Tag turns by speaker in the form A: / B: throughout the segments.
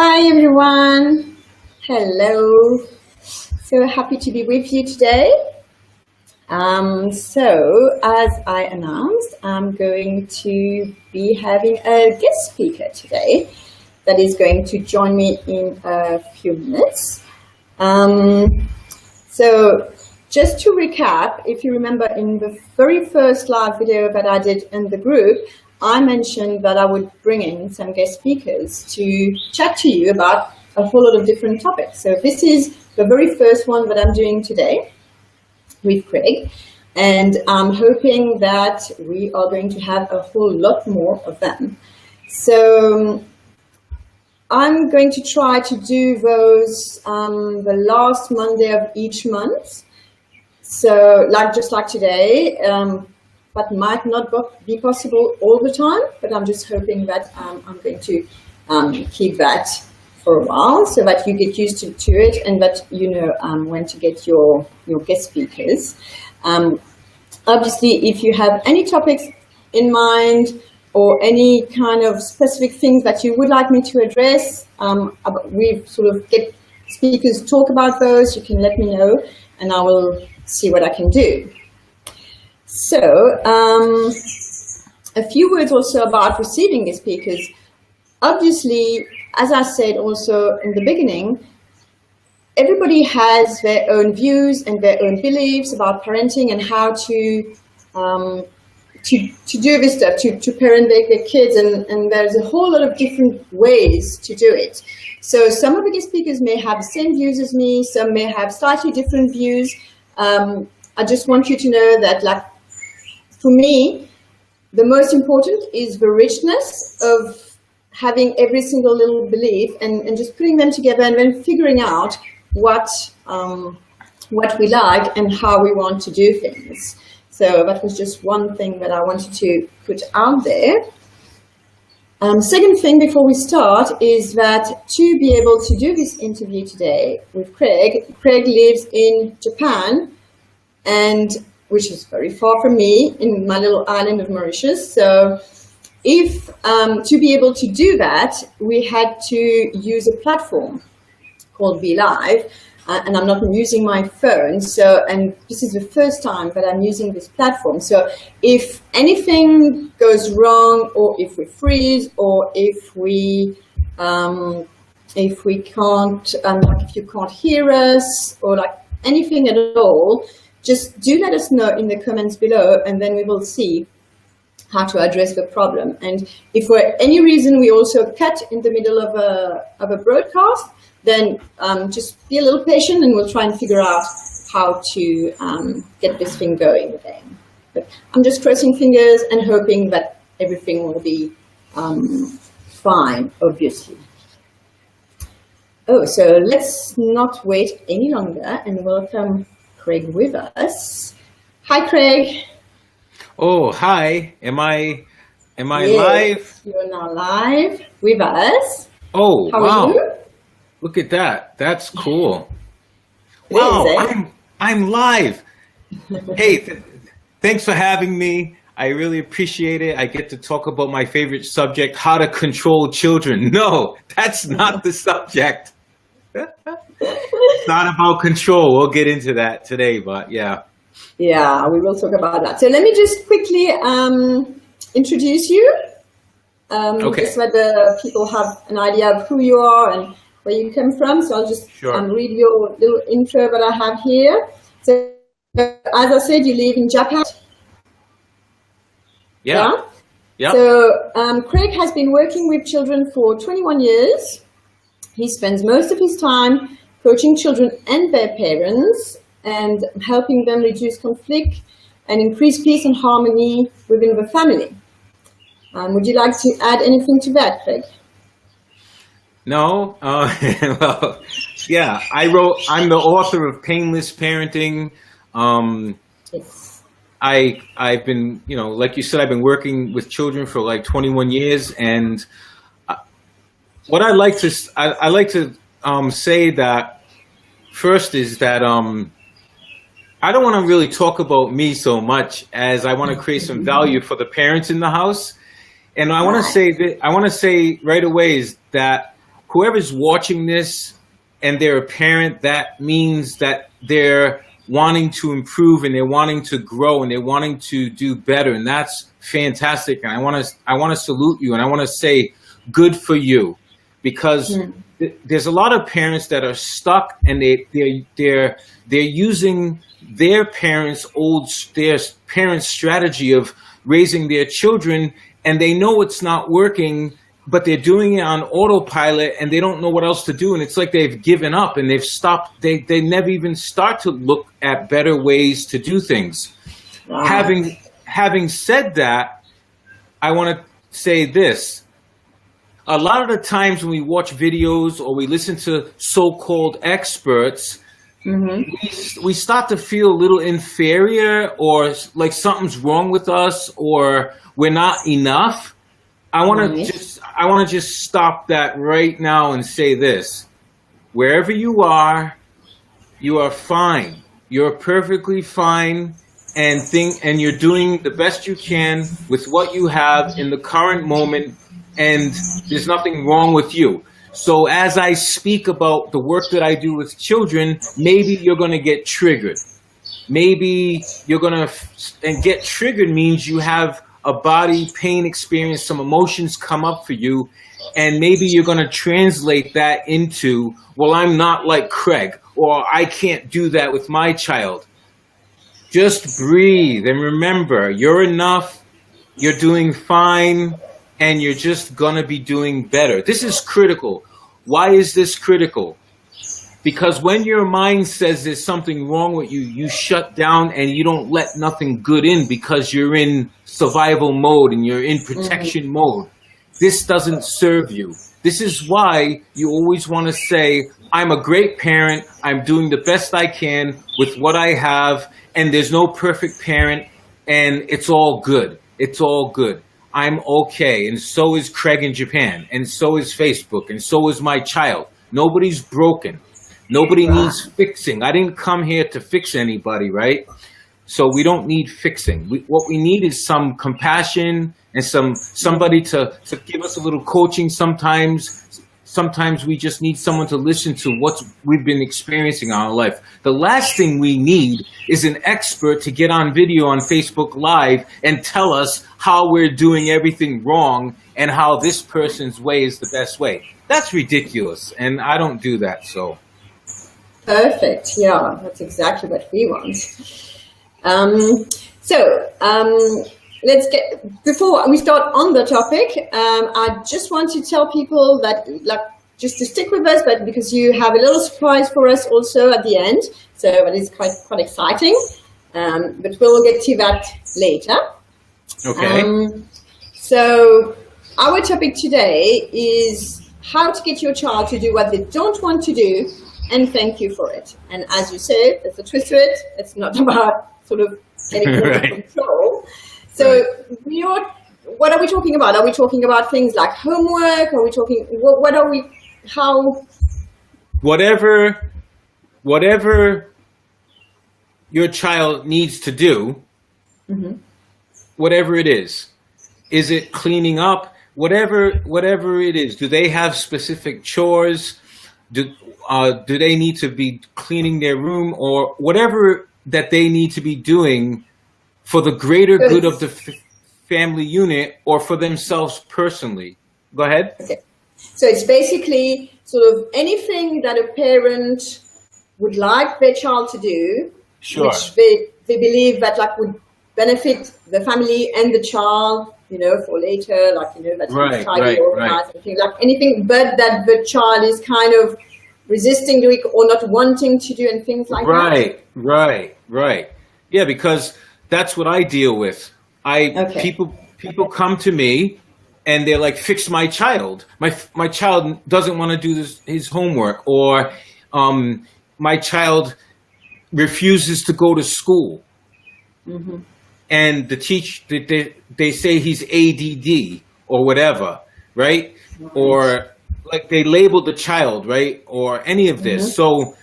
A: Hi everyone. Hello. So happy to be with you today. As I announced, I'm going to be having a guest speaker today that is going to join me in a few minutes. So just to recap, if you remember in the very first live video that I did in the group, I mentioned that I would bring in some guest speakers to chat to you about a whole lot of different topics. So this is the very first one that I'm doing today with Craig, and I'm hoping that we are going to have a whole lot more of them. So I'm going to try to do those the last Monday of each month. So just like today, that might not be possible all the time, but I'm just hoping that I'm going to keep that for a while so that you get used to it and that you know when to get your guest speakers. Obviously, if you have any topics in mind or any kind of specific things that you would like me to address, we sort of get speakers talk about those, you can let me know and I will see what I can do. So, a few words also about receiving the speakers. Obviously, as I said also in the beginning, everybody has their own views and their own beliefs about parenting and how to do this stuff, to parent their kids, and there's a whole lot of different ways to do it. So some of the speakers may have the same views as me, some may have slightly different views. I just want you to know that, like, for me, the most important is the richness of having every single little belief and just putting them together and then figuring out what we like and how we want to do things. So that was just one thing that I wanted to put out there. Second thing before we start is that to be able to do this interview today with Craig lives in Japan, and which is very far from me in my little island of Mauritius. So if to be able to do that, we had to use a platform called BeLive, and I'm not using my phone. So, and this is the first time that I'm using this platform. So if anything goes wrong, or if we freeze, or if we can't, if you can't hear us, or like anything at all, just do let us know in the comments below, and then we will see how to address the problem. And if for any reason we also cut in the middle of a broadcast, then just be a little patient and we'll try and figure out how to get this thing going again. But I'm just crossing fingers and hoping that everything will be fine, obviously. Oh, so let's not wait any longer and welcome Craig with us. Hi, Craig.
B: Oh, hi. Am I
A: Yes,
B: live?
A: you're now live with us.
B: Oh,
A: How
B: wow.
A: are you?
B: Look at that. That's cool.
A: It is,
B: Wow,
A: eh?
B: I'm live. Hey, thanks for having me. I really appreciate it. I get to talk about my favorite subject, how to control children. No, that's not the subject. It's not about control. We'll get into that today, but yeah.
A: Yeah, we will talk about that. So let me just quickly introduce you,
B: Okay.
A: just so that the people have an idea of who you are and where you come from. So I'll just
B: Sure.
A: read your little intro that I have here. So as I said, you live in Japan.
B: Yeah. Yeah.
A: So Craig has been working with children for 21 years. He spends most of his time coaching children and their parents and helping them reduce conflict and increase peace and harmony within the family. Would you like to add anything to that, Craig?
B: No. Well, yeah. I'm the author of Painless Parenting.
A: Yes.
B: I've been, like you said, I've been working with children for like 21 years, and what I like to say that first is that I don't want to really talk about me so much as I want to create some value for the parents in the house. And I want to say right away is that whoever's watching this and they're a parent, that means that they're wanting to improve and they're wanting to grow and they're wanting to do better. And that's fantastic. And I want to salute you, and I want to say good for you, because there's a lot of parents that are stuck, and they're using their parents' strategy of raising their children, and they know it's not working, but they're doing it on autopilot and they don't know what else to do. And it's like they've given up and they've stopped. They never even start to look at better ways to do things. Wow. Having said that, I want to say this. A lot of the times when we watch videos or we listen to so-called experts, we start to feel a little inferior, or like something's wrong with us, or we're not enough. I want to just stop that right now and say this. Wherever you are fine. You're perfectly fine, and you're doing the best you can with what you have in the current moment, and there's nothing wrong with you. So as I speak about the work that I do with children, maybe you're going to get triggered. Maybe you're going to, and get triggered means you have a body pain experience, some emotions come up for you, and maybe you're going to translate that into, well, I'm not like Craig, or I can't do that with my child. Just breathe and remember, you're enough, you're doing fine, and you're just going to be doing better. This is critical. Why is this critical? Because when your mind says there's something wrong with you, you shut down and you don't let nothing good in, because you're in survival mode and you're in protection mode. This doesn't serve you. This is why you always want to say, I'm a great parent. I'm doing the best I can with what I have. And there's no perfect parent. And it's all good. It's all good. I'm okay. And so is Craig in Japan. And so is Facebook. And so is my child. Nobody's broken. Nobody needs fixing. I didn't come here to fix anybody, right? So we don't need fixing. What we need is some compassion and somebody to give us a little coaching sometimes. Sometimes we just need someone to listen to what we've been experiencing in our life. The last thing we need is an expert to get on video on Facebook Live and tell us how we're doing everything wrong and how this person's way is the best way. That's ridiculous, and I don't do that, so.
A: Perfect. Yeah, that's exactly what we want. Let's get, before we start on the topic, I just want to tell people that, like, just to stick with us, but because you have a little surprise for us also at the end, so it is quite exciting. But we'll get to that later.
B: Okay.
A: So our topic today is how to get your child to do what they don't want to do, and thank you for it. And as you said, there's a twist to it. It's not about sort of any kind of control. So what are we talking about? Are we talking about things like homework? Are we talking, what are we, how?
B: Whatever your child needs to do, whatever it is it cleaning up? Whatever it is, do they have specific chores? Do they need to be cleaning their room, or whatever that they need to be doing for the greater good of the family unit or for themselves personally? Go ahead.
A: Okay. So it's basically sort of anything that a parent would like their child to do, which they believe that like would benefit the family and the child, you know, for later, like, you know, that's tidy, organized, and things like anything, but that the child is kind of resisting doing or not wanting to do, and things like that. Right.
B: Yeah, because that's what I deal with. People come to me and they're like, fix my child. My child doesn't want to do his homework, or my child refuses to go to school. And the they say he's ADD or whatever, right? Or like they labeled the child, right? Or any of this. So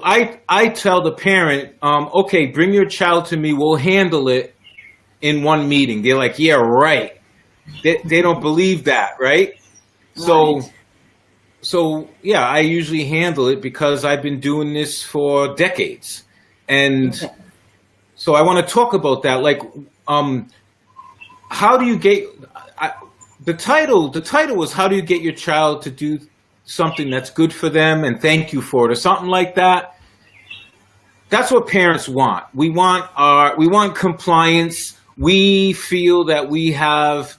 B: I tell the parent, okay, bring your child to me. We'll handle it in one meeting. They're like, yeah, right. They don't believe that, right? So so yeah, I usually handle it because I've been doing this for decades. And
A: Okay.
B: so I want to talk about that. Like, how do you get, the title was how do you get your child to do something that's good for them and thank you for it or something like that. That's what parents want. We want compliance. We feel that we have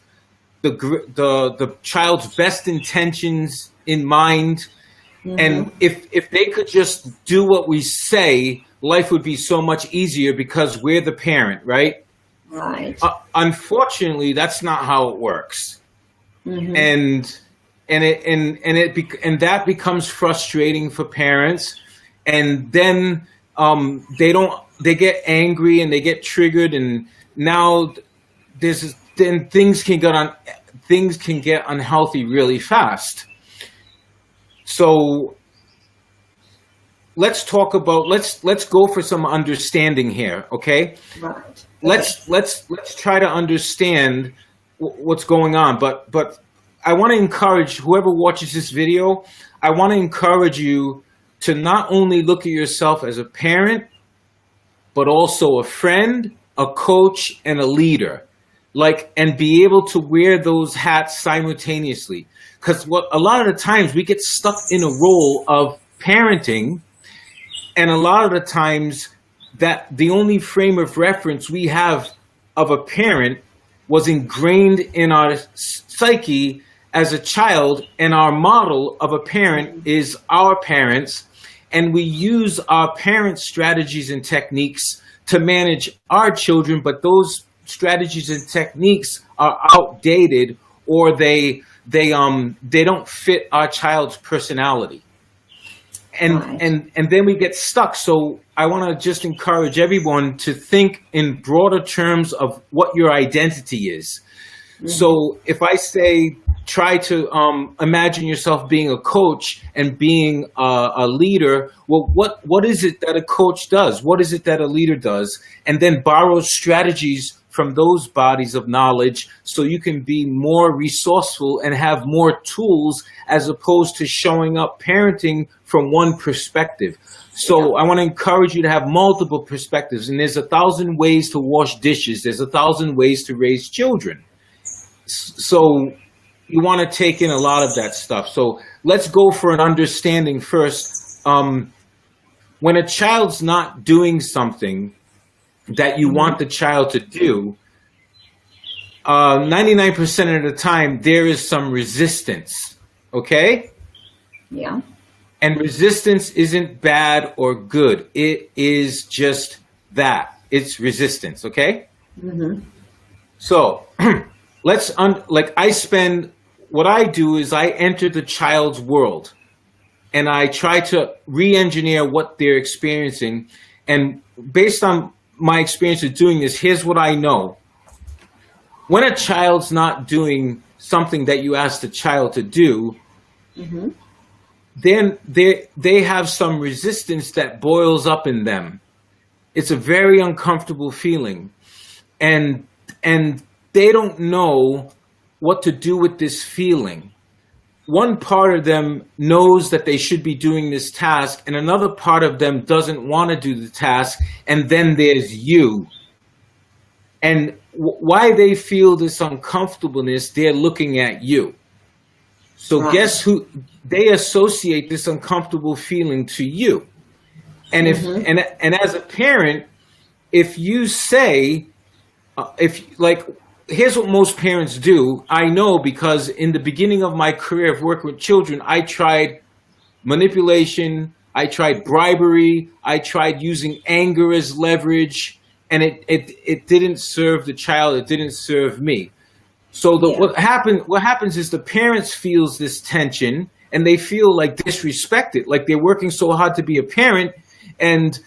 B: the child's best intentions in mind. Mm-hmm. And if they could just do what we say, life would be so much easier because we're the parent, right?
A: Right.
B: Unfortunately, that's not how it works. Mm-hmm. And that becomes frustrating for parents. And then they get angry and they get triggered, and now then things can get unhealthy really fast. So let's talk about let's go for some understanding here, okay?
A: Right.
B: Let's try to understand what's going on. But I want to encourage whoever watches this video. I want to encourage you to not only look at yourself as a parent, but also a friend, a coach, and a leader. And be able to wear those hats simultaneously. Because a lot of the times we get stuck in a role of parenting, and a lot of the times that the only frame of reference we have of a parent was ingrained in our psyche as a child, and our model of a parent is our parents, and we use our parents' strategies and techniques to manage our children, but those strategies and techniques are outdated, or they don't fit our child's personality. And then we get stuck. So I want to just encourage everyone to think in broader terms of what your identity is. Mm-hmm. So if I say, try to imagine yourself being a coach and being a leader, well, what is it that a coach does? What is it that a leader does? And then borrow strategies from those bodies of knowledge so you can be more resourceful and have more tools, as opposed to showing up parenting from one perspective. So I want to encourage you to have multiple perspectives. And there's 1,000 ways to wash dishes. There's 1,000 ways to raise children. So you want to take in a lot of that stuff. So let's go for an understanding first. When a child's not doing something that you want the child to do, 99% of the time there is some resistance, okay?
A: Yeah.
B: And resistance isn't bad or good. It is just that. It's resistance, okay? Mm-hmm. So what I do is I enter the child's world and I try to re-engineer what they're experiencing. And based on my experience of doing this, here's what I know. When a child's not doing something that you ask the child to do, mm-hmm. then they have some resistance that boils up in them. It's a very uncomfortable feeling. And they don't know what to do with this feeling. One part of them knows that they should be doing this task, and another part of them doesn't want to do the task, and then there's you. And why they feel this uncomfortableness, they're looking at you. So right. Guess who? They associate this uncomfortable feeling to you. And mm-hmm. and as a parent, if you say, here's what most parents do. I know, because in the beginning of my career of working with children, I tried manipulation, I tried bribery, I tried using anger as leverage, and it didn't serve the child, it didn't serve me. So what happens is the parents feels this tension, and they feel like disrespected, like they're working so hard to be a parent, and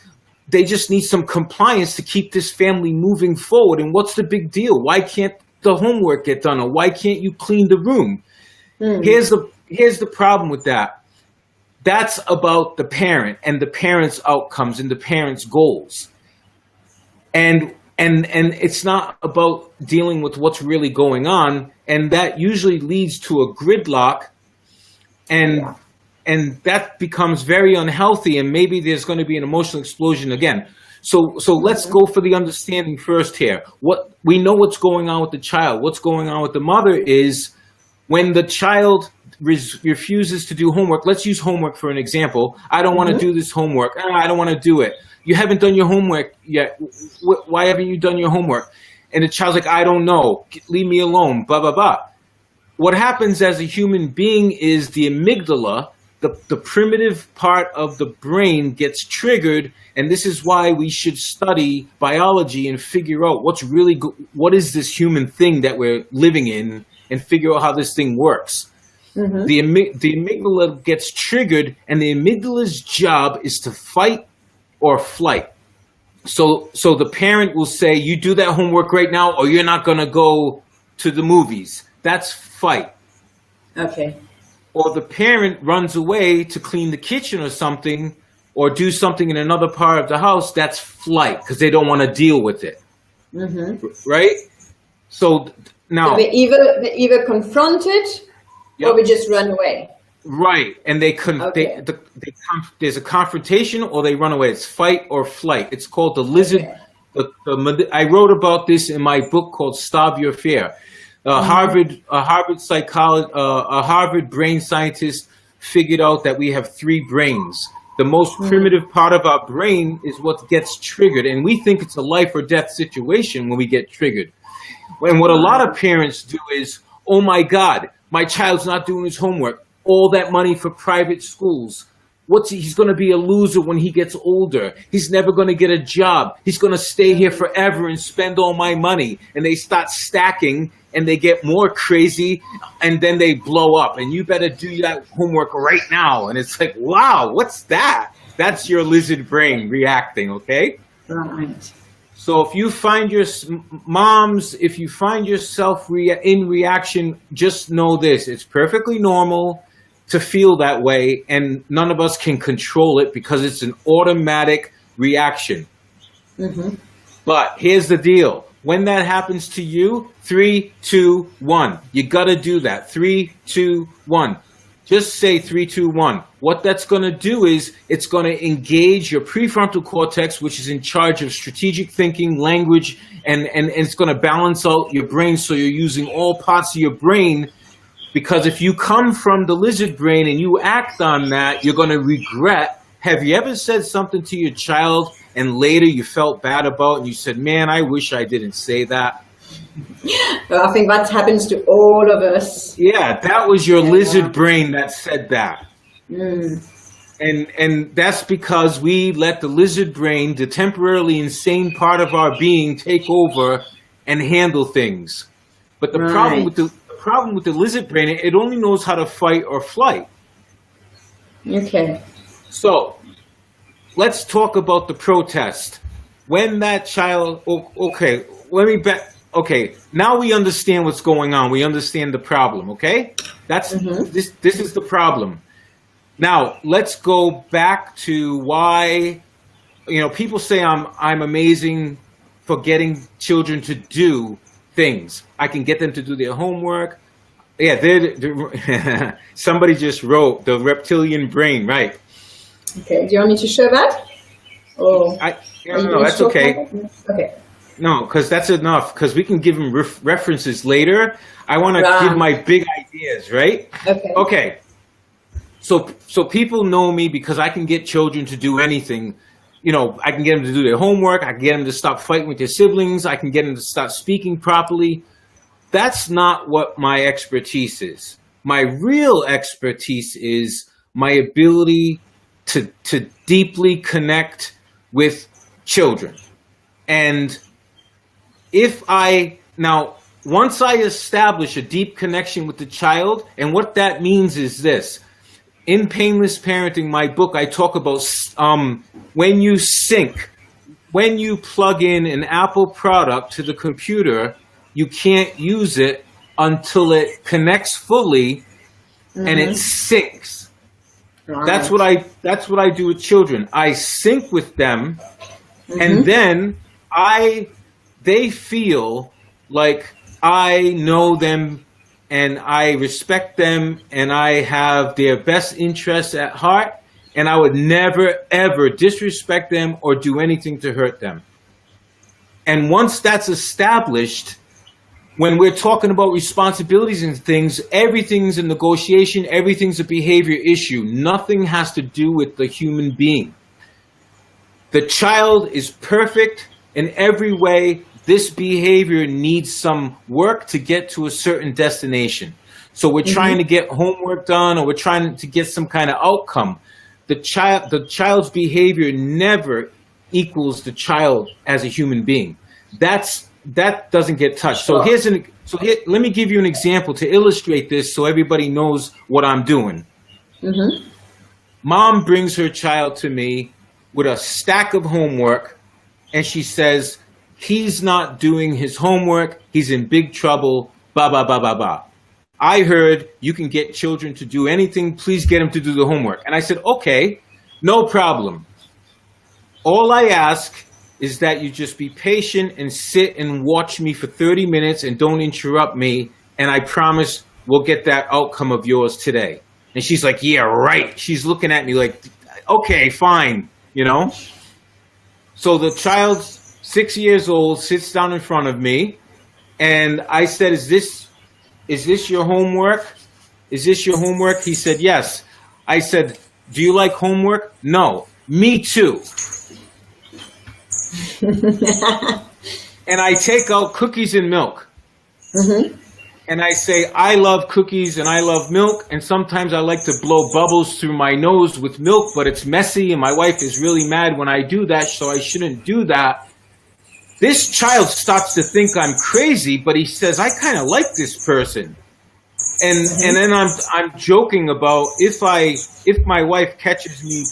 B: they just need some compliance to keep this family moving forward. And what's the big deal? Why can't the homework get done? Or why can't you clean the room? Mm. Here's the problem with that. That's about the parent and the parent's outcomes and the parent's goals. And it's not about dealing with what's really going on. And that usually leads to a gridlock. And and that becomes very unhealthy, and maybe there's going to be an emotional explosion again. So let's go for the understanding first here. What we know what's going on with the child. What's going on with the mother is when the child refuses to do homework. Let's use homework for an example. I don't want to do this homework. I don't want to do it. You haven't done your homework yet. Why haven't you done your homework? And the child's like, I don't know. Leave me alone. Blah, blah, blah. What happens as a human being is the amygdala, the primitive part of the brain, gets triggered, and this is why we should study biology and figure out what is this human thing that we're living in, and figure out how this thing works. The amygdala gets triggered, and the amygdala's job is to fight or flight. So the parent will say, you do that homework right now, or you're not going to go to the movies. That's fight.
A: Okay.
B: Or the parent runs away to clean the kitchen or something, or do something in another part of the house. That's flight, because they don't want to deal with it. Right? So now...
A: So they either confront it, or we just run away.
B: Right. And there's a confrontation, or they run away. It's fight or flight. It's called the lizard. I wrote about this in my book called Stop Your Fear. A Harvard brain scientist figured out that we have 3 brains. The most primitive part of our brain is what gets triggered, and we think it's a life or death situation when we get triggered. And what a lot of parents do is, oh my God, my child's not doing his homework. All that money for private schools. He's going to be a loser when he gets older. He's never going to get a job. He's going to stay here forever and spend all my money. And they start stacking, and they get more crazy, and then they blow up. And you better do that homework right now. And it's like, wow, what's that? That's your lizard brain reacting, okay?
A: Right.
B: So if you find yourself in reaction, just know this. It's perfectly normal to feel that way, and none of us can control it because it's an automatic reaction. But here's the deal. When that happens to you, 3, 2, 1. You got to do that. 3, 2, 1. Just say 3, 2, 1. What that's going to do is it's going to engage your prefrontal cortex, which is in charge of strategic thinking, language, and it's going to balance out your brain so you're using all parts of your brain. Because if you come from the lizard brain and you act on that, you're going to regret. Have you ever said something to your child and later you felt bad about it and you said, man, I wish I didn't say that?
A: Well, I think that happens to all of us.
B: Yeah, that was your lizard brain that said that. And that's because we let the lizard brain, the temporarily insane part of our being, take over and handle things. But the problem with the lizard brain, it only knows how to fight or flight.
A: Okay.
B: So let's talk about the protest. When that child, okay, now we understand what's going on. We understand the problem, okay? This is the problem. Now, let's go back to why, people say I'm amazing for getting children to do things. I can get them to do their homework. Yeah, somebody just wrote the reptilian brain, right?
A: Okay, do you want me to show that?
B: No, that's okay.
A: Okay.
B: No, because that's enough, because we can give them references later. I want to give my big ideas, right? Okay. So people know me because I can get children to do anything. I can get them to do their homework. I can get them to stop fighting with their siblings. I can get them to stop speaking properly. That's not what my expertise is. My real expertise is my ability to deeply connect with children. And once I establish a deep connection with the child, and what that means is this. In Painless Parenting, my book, I talk about when you plug in an Apple product to the computer, you can't use it until it connects fully and it syncs. Right. That's what I do with children. I sync with them, and then they feel like I know them and I respect them, and I have their best interests at heart, and I would never, ever disrespect them or do anything to hurt them. And once that's established, when we're talking about responsibilities and things, everything's a negotiation, everything's a behavior issue. Nothing has to do with the human being. The child is perfect in every way. This behavior needs some work to get to a certain destination. So we're trying to get homework done, or we're trying to get some kind of outcome. The child's behavior never equals the child as a human being. That doesn't get touched. So let me give you an example to illustrate this, so everybody knows what I'm doing. Mom brings her child to me with a stack of homework, and she says, he's not doing his homework, he's in big trouble, blah, blah, blah, blah, blah. I heard you can get children to do anything, please get them to do the homework. And I said, okay, no problem. All I ask is that you just be patient and sit and watch me for 30 minutes and don't interrupt me, and I promise we'll get that outcome of yours today. And she's like, yeah, right. She's looking at me like, okay, fine, you know? So the child, 6 years old, sits down in front of me, and I said, is this your homework? Is this your homework? He said, yes. I said, do you like homework? No. Me too. And I take out cookies and milk. And I say, I love cookies and I love milk, and sometimes I like to blow bubbles through my nose with milk, but it's messy and my wife is really mad when I do that, so I shouldn't do that. This child starts to think I'm crazy, but he says, I kind of like this person. And then I'm joking about if my wife catches me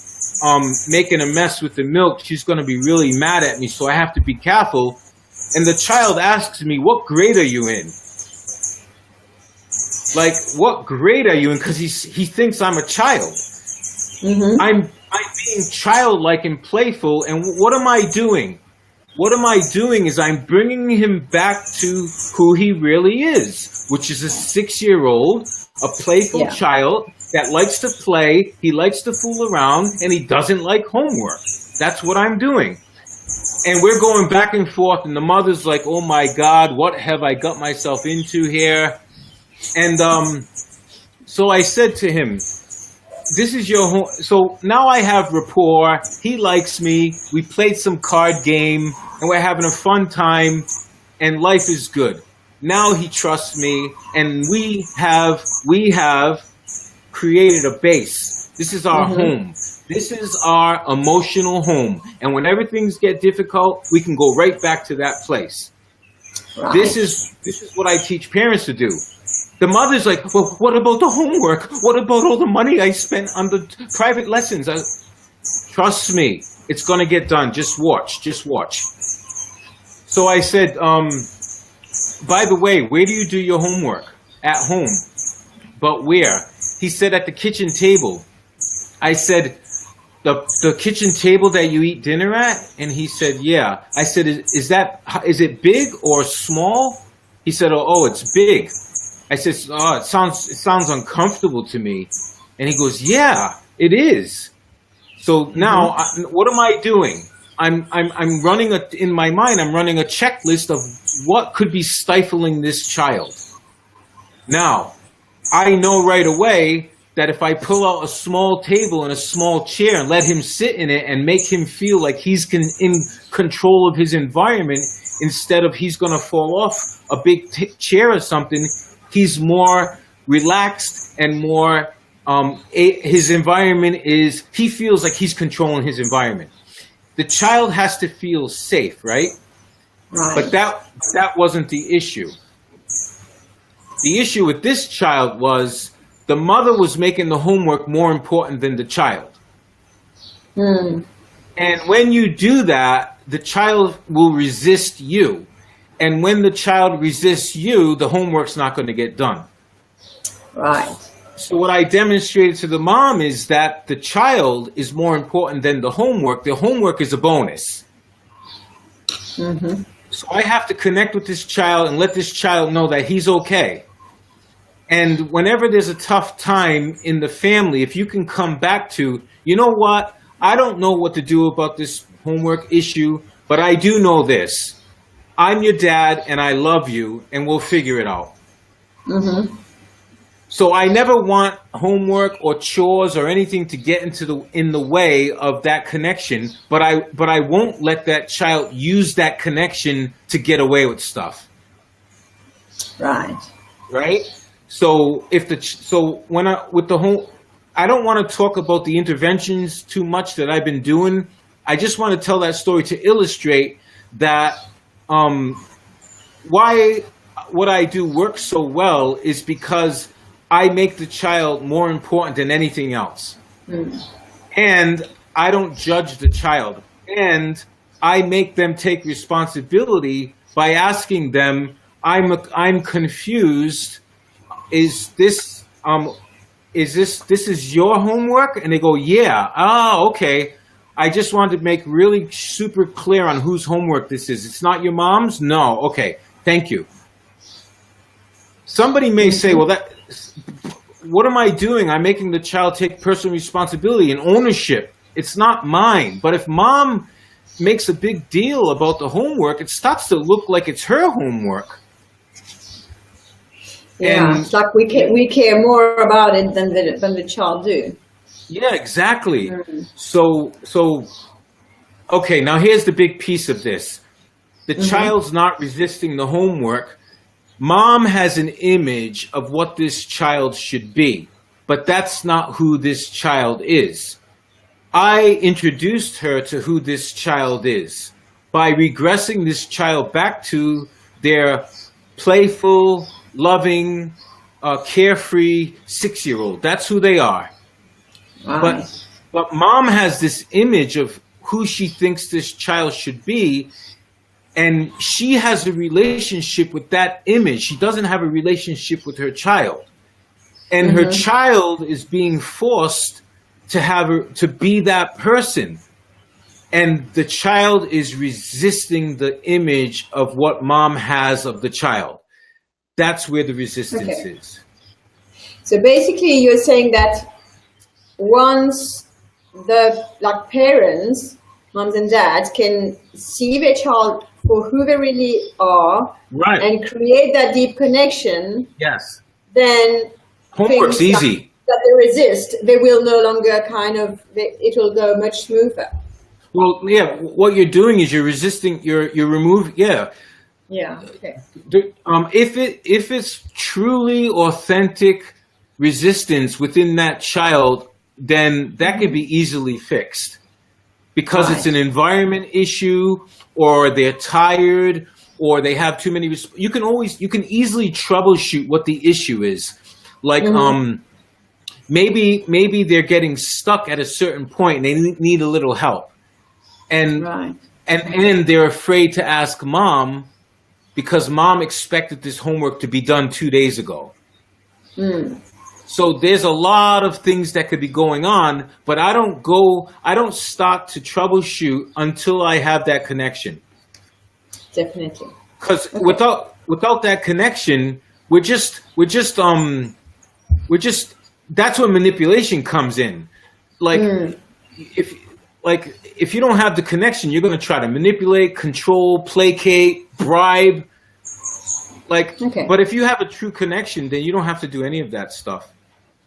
B: making a mess with the milk, she's going to be really mad at me, so I have to be careful. And the child asks me, what grade are you in? Like, what grade are you in? Because he thinks I'm a child. I'm being childlike and playful, and what am I doing? What am I doing is I'm bringing him back to who he really is, which is a 6-year-old, a playful child that likes to play, he likes to fool around, and he doesn't like homework. That's what I'm doing. And we're going back and forth, and the mother's like, oh my God, what have I got myself into here? And so I said to him, this is your home. So now I have rapport. He likes me. We played some card game, and we're having a fun time, and life is good. Now he trusts me, and we have created a base. This is our home. This is our emotional home. And when everything's get difficult, we can go right back to that place. Right. This is what I teach parents to do. The mother's like, well, what about the homework? What about all the money I spent on the private lessons? Trust me, it's going to get done. Just watch. So I said, by the way, where do you do your homework? At home. But where? He said, at the kitchen table. I said, the kitchen table that you eat dinner at? And he said, yeah. I said, is it big or small? He said, oh, it's big. I said, oh, it sounds uncomfortable to me. And he goes, yeah, it is. So now, what am I doing? I'm running in my mind, I'm running a checklist of what could be stifling this child. Now, I know right away that if I pull out a small table and a small chair and let him sit in it and make him feel like he's in control of his environment, instead of he's going to fall off a big chair or something, he's more relaxed and more, his environment he feels like he's controlling his environment. The child has to feel safe, right? But that wasn't the issue. The issue with this child was the mother was making the homework more important than the child. And when you do that, the child will resist you. And when the child resists you, the homework's not going to get done. Right. So what I demonstrated to the mom is that the child is more important than the homework. The homework is a bonus. So I have to connect with this child and let this child know that he's okay. And whenever there's a tough time in the family, if you can come back to, you know what, I don't know what to do about this homework issue, but I do know this. I'm your dad and I love you and we'll figure it out.
A: Mm-hmm.
B: So I never want homework or chores or anything to get in the way of that connection, but I won't let that child use that connection to get away with stuff.
A: Right.
B: Right? So I don't want to talk about the interventions too much that I've been doing. I just want to tell that story to illustrate that why what I do works so well is because I make the child more important than anything else. Mm. And I don't judge the child. And I make them take responsibility by asking them, I'm confused. Is this your homework? And they go, yeah. Oh, okay. I just wanted to make really super clear on whose homework this is. It's not your mom's? No. Okay. Thank you. Somebody may say, well, what am I doing? I'm making the child take personal responsibility and ownership. It's not mine. But if mom makes a big deal about the homework, it starts to look like it's her homework.
A: Yeah, it's like we care more about it than the child do.
B: Yeah, exactly. Mm-hmm. So, okay, now here's the big piece of this. The child's not resisting the homework. Mom has an image of what this child should be, but that's not who this child is. I introduced her to who this child is by regressing this child back to their playful, loving, carefree 6-year-old. That's who they are. Wow. But mom has this image of who she thinks this child should be, and she has a relationship with that image. She doesn't have a relationship with her child. And her child is being forced to be that person. And the child is resisting the image of what mom has of the child. That's where the resistance is.
A: So basically you're saying that once the parents, moms and dads, can see their child for who they really are, right, and create that deep connection,
B: yes,
A: then
B: homework's easy.
A: That they resist, they will no longer it will go much smoother.
B: Well, yeah, what you're doing is you're resisting, you're removing, yeah.
A: Yeah, okay.
B: If it's truly authentic resistance within that child, then that can be easily fixed. Because it's an environment issue, or they're tired, or they have too many. You can easily troubleshoot what the issue is. Like maybe they're getting stuck at a certain point and they need a little help, and they're afraid to ask mom because mom expected this homework to be done 2 days ago. Mm. So there's a lot of things that could be going on, but I don't start to troubleshoot until I have that connection.
A: Definitely.
B: Because without that connection, we're just that's when manipulation comes in. If you don't have the connection, you're going to try to manipulate, control, placate, bribe. But if you have a true connection, then you don't have to do any of that stuff.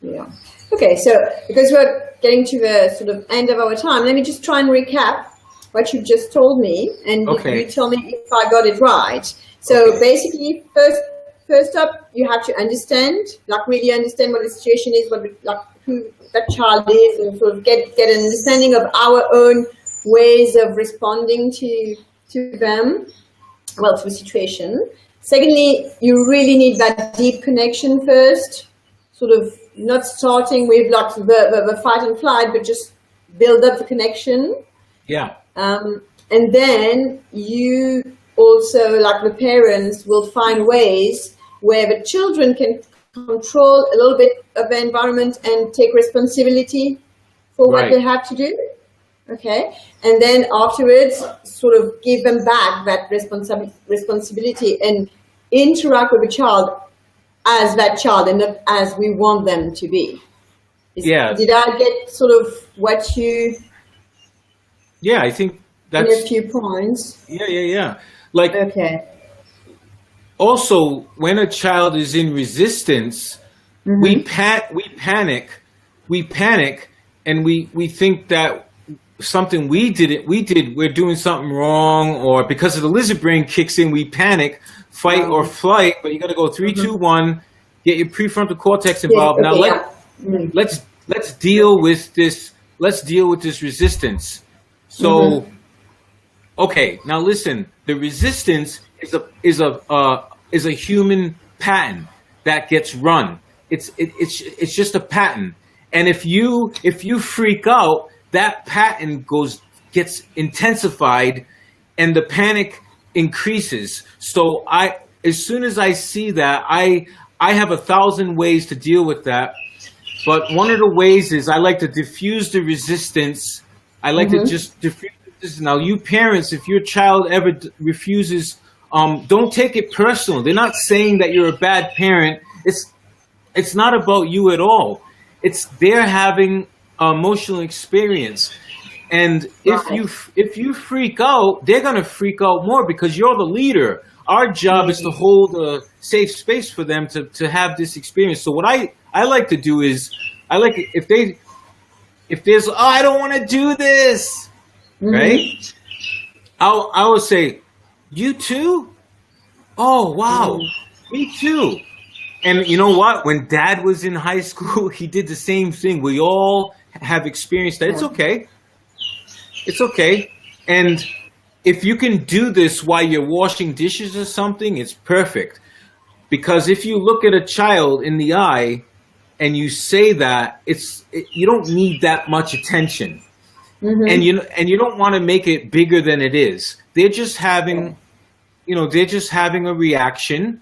A: Yeah. Okay, so because we're getting to the sort of end of our time, let me just try and recap what you've just told me, and you tell me if I got it right. So basically, first up, you have to understand, really understand what the situation is, who that child is, and sort of get an understanding of our own ways of responding to them, to the situation. Secondly, you really need that deep connection first, sort of not starting with the fight and flight, but just build up the connection.
B: Yeah.
A: And then you also, the parents, will find ways where the children can control a little bit of the environment and take responsibility for what they have to do. Okay. And then afterwards, sort of give them back that responsibility and interact with the child as that child and not as we want them to be.
B: Yeah.
A: Did I get sort of what you?
B: Yeah, I think that's
A: in a few points.
B: Yeah. Like,
A: okay.
B: Also, when a child is in resistance, we panic, and we think that something we're doing something wrong, or because of the lizard brain kicks in, we panic, fight or flight. But you got to go 3, 2, 1, get your prefrontal cortex involved.
A: Yes,
B: okay, now let's deal with this. Let's deal with this resistance. So, okay, now listen. The resistance is a human pattern that gets run. It's just a pattern, and if you freak out, that pattern gets intensified, and the panic increases. So as soon as I see that, I have 1,000 ways to deal with that. But one of the ways is I like to diffuse the resistance. I like to just diffuse this. Now, you parents, if your child ever refuses, don't take it personal. They're not saying that you're a bad parent. It's not about you at all. They're having emotional experience. And if you freak out, they're going to freak out more because you're the leader. Our job is to hold a safe space for them to have this experience. So what I like to do is, I like if there's, oh, I don't want to do this, right? I would say, you too? Oh, wow, me too. And you know what? When Dad was in high school, he did the same thing. We all have experienced that. It's okay. It's okay. And if you can do this while you're washing dishes or something, it's perfect. Because if you look at a child in the eye and you say that, you don't need that much attention. And you don't want to make it bigger than it is. They're just having, a reaction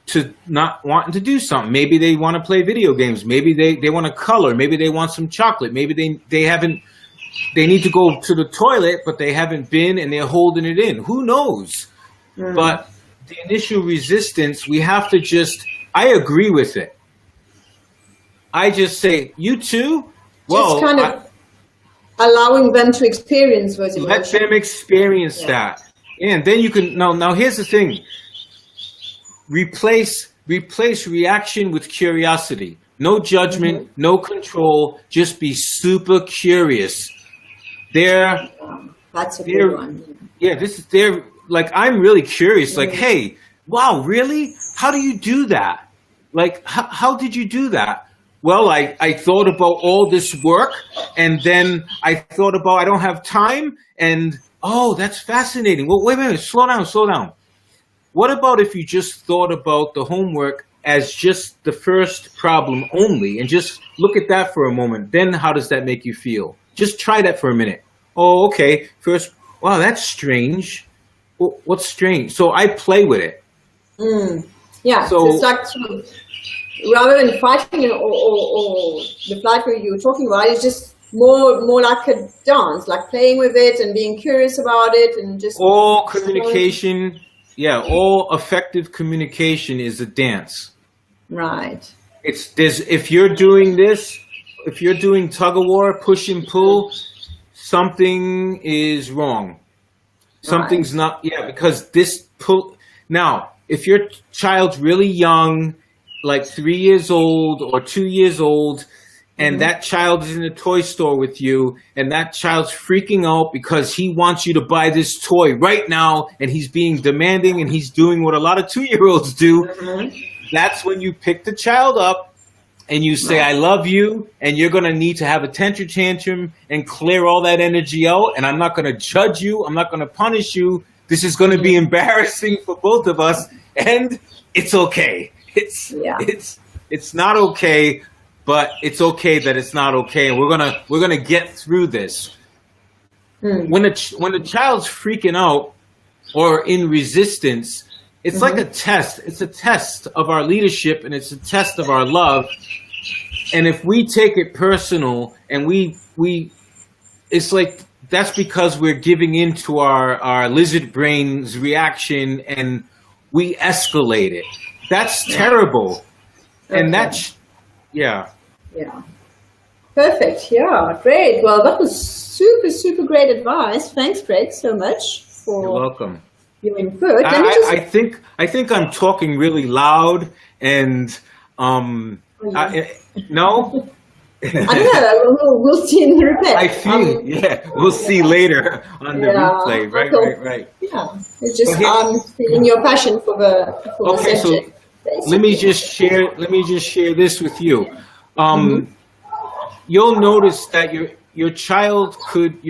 B: to not wanting to do something. Maybe they want to play video games. Maybe they want to color. Maybe they want some chocolate. Maybe they need to go to the toilet, but they haven't been and they're holding it in. Who knows? But the initial resistance, we have to I agree with it. I just say, you too? Well,
A: just kind of allowing them to experience those emotions.
B: Let them experience that. And then you can, now here's the thing. Replace reaction with curiosity. No judgment, no control, just be super curious.
A: That's a good one.
B: Yeah, they're like, I'm really curious. Like, hey, wow, really? How do you do that? Like, how did you do that? Well, I thought about all this work, and then I thought about I don't have time, and oh, that's fascinating. Well, wait a minute, slow down. What about if you just thought about the homework as just the first problem only, and just look at that for a moment? Then how does that make you feel? Just try that for a minute. Oh, okay. First, wow, that's strange. Well, what's strange? So I play with it.
A: Yeah, so it's like sort of, rather than fighting or the flight where you were talking about, it's just more like a dance, like playing with it and being curious about it, and just
B: all communication. Yeah, all effective communication is a dance.
A: Right.
B: If you're doing this, if you're doing tug of war, push and pull, something is wrong. Something's not, because this pull. Now, if your child's really young, like 3 years old or 2 years old, and that child is in a toy store with you, and that child's freaking out because he wants you to buy this toy right now, and he's being demanding, and he's doing what a lot of 2-year-olds do, that's when you pick the child up and you say, I love you, and you're going to need to have a temper tantrum and clear all that energy out, and I'm not going to judge you, I'm not going to punish you, this is going to be embarrassing for both of us, and it's okay. It's not okay, but it's okay that it's not okay, and we're gonna get through this. When the child's freaking out or in resistance, it's like a test. It's a test of our leadership, and it's a test of our love. And if we take it personal, and we it's like that's because we're giving into our lizard brain's reaction, and we escalate it. That's terrible. And that's, yeah.
A: Yeah. Perfect. Yeah, great. Well, that was super great advice. Thanks, Craig, so much for
B: You're welcome.
A: your input.
B: I think I'm talking really loud and no?
A: I don't know. We'll see in the replay.
B: I feel, we'll see later on the replay. Right.
A: Yeah, it's just feeling your passion for the subject.
B: So let me just share this with you. You'll notice that your child could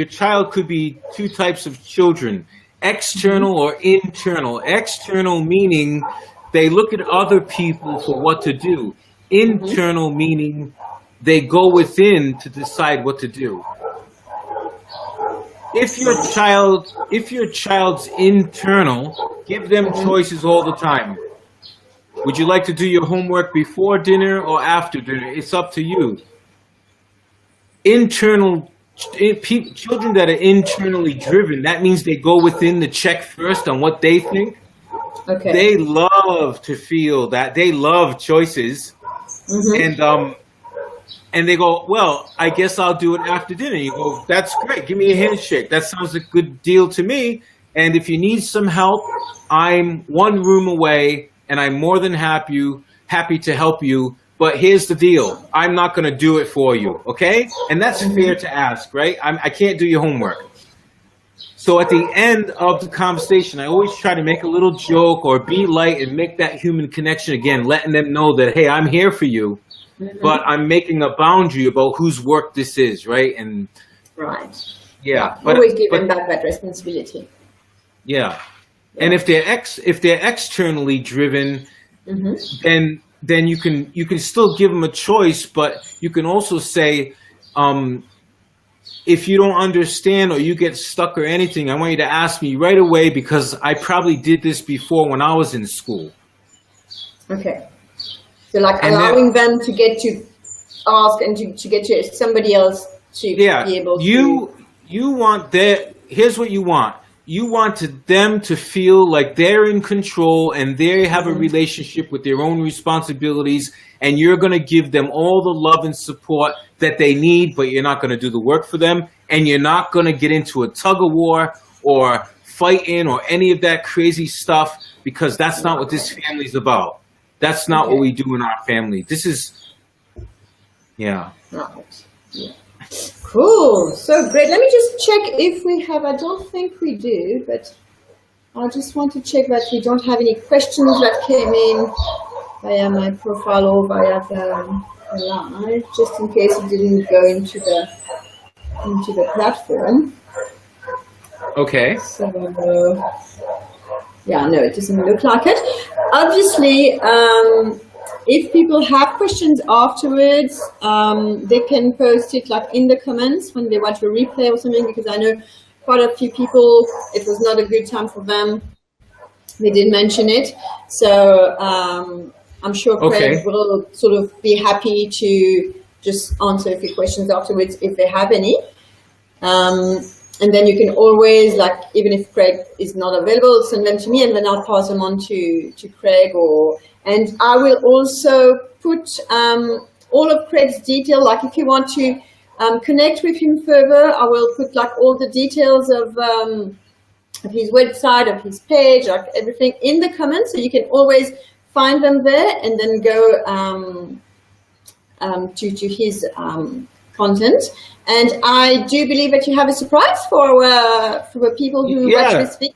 B: be two types of children, external or internal. External meaning they look at other people for what to do. Internal meaning they go within to decide what to do. If your child's internal, give them choices all the time. Would you like to do your homework before dinner or after dinner? It's up to you. Children that are internally driven, that means they go within to check first on what they think.
A: Okay.
B: They love to feel that. They love choices. And they go, well, I guess I'll do it after dinner. You go, that's great. Give me a handshake. That sounds a good deal to me. And if you need some help, I'm one room away, and I'm more than happy to help you. But here's the deal. I'm not going to do it for you, okay? And that's fair to ask, right? I can't do your homework. So at the end of the conversation, I always try to make a little joke or be light and make that human connection again, letting them know that, hey, I'm here for you. But I'm making a boundary about whose work this is, right? And yeah, but
A: always give them that responsibility.
B: Yeah, and if they're externally driven, then you can still give them a choice, but you can also say, if you don't understand or you get stuck or anything, I want you to ask me right away because I probably did this before when I was in school. Okay.
A: So like allowing them to get to ask and to get to somebody else to be able to. You want here's what you want. You want them to feel like they're in control and they have a relationship with their own responsibilities, and you're going to give them all the love and support that they need, but you're not going to do the work for them, and you're not going to get into a tug of war or fighting or any of that crazy stuff, because that's not what this family's about. That's not what we do in our family. This is, Right. Yeah. Cool. So great. Let me just check if we have, I don't think we do, but I just want to check that we don't have any questions that came in via my profile or via the live, just in case it didn't go into the platform.
B: Okay.
A: So, yeah, no, it doesn't look like it. Obviously, if people have questions afterwards, they can post it like in the comments when they watch a replay or something, because I know quite a few people, it was not a good time for them. They did mention it. So I'm sure Craig will sort of be happy to just answer a few questions afterwards if they have any. And then you can always, like, even if Craig is not available, send them to me and then I'll pass them on to Craig. And I will also put all of Craig's detail, like if you want to connect with him further, I will put like all the details of his website, of his page, like everything in the comments, so you can always find them there and then go to his content. And I do believe that you have a surprise for the people who watch this video.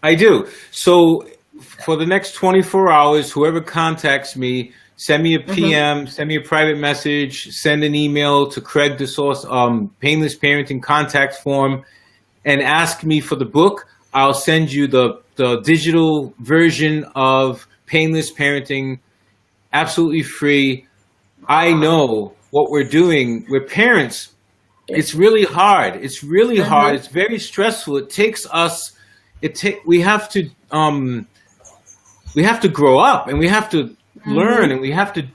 B: I do. So for the next 24 hours, whoever contacts me, send me a PM, send me a private message, send an email to Craig Desorcy, Painless Parenting contact form, and ask me for the book. I'll send you the digital version of Painless Parenting, absolutely free. I know what we're doing. We're parents. It's really hard. It's really hard. It's very stressful. It takes us. We have to grow up, and we have to learn, and we have to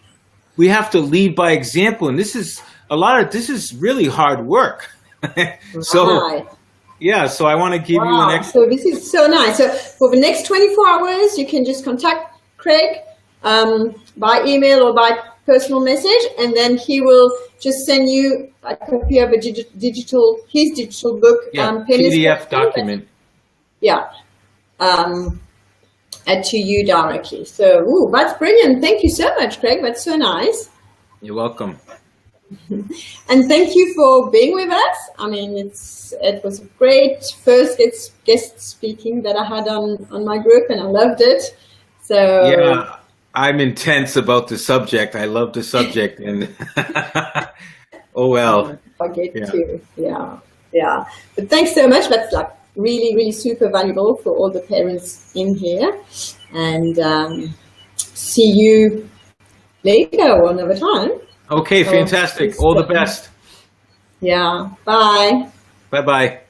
B: lead by example. And this is really hard work. So so I want to give you an extra.
A: So this is so nice. So for the next 24 hours, you can just contact Craig. by email or by personal message, and then he will just send you a copy of his digital book,
B: PDF document.
A: To you directly. So, that's brilliant. Thank you so much, Craig. That's so nice.
B: You're welcome.
A: And thank you for being with us. I mean, it was a great first guest speaking that I had on my group, and I loved it. So
B: yeah, I'm intense about the subject. I love the subject, and oh well.
A: I get to. Yeah. But thanks so much. That's like really, really super valuable for all the parents in here. And see you later or another time.
B: Okay, fantastic. All the best.
A: Yeah. Bye.
B: Bye-bye.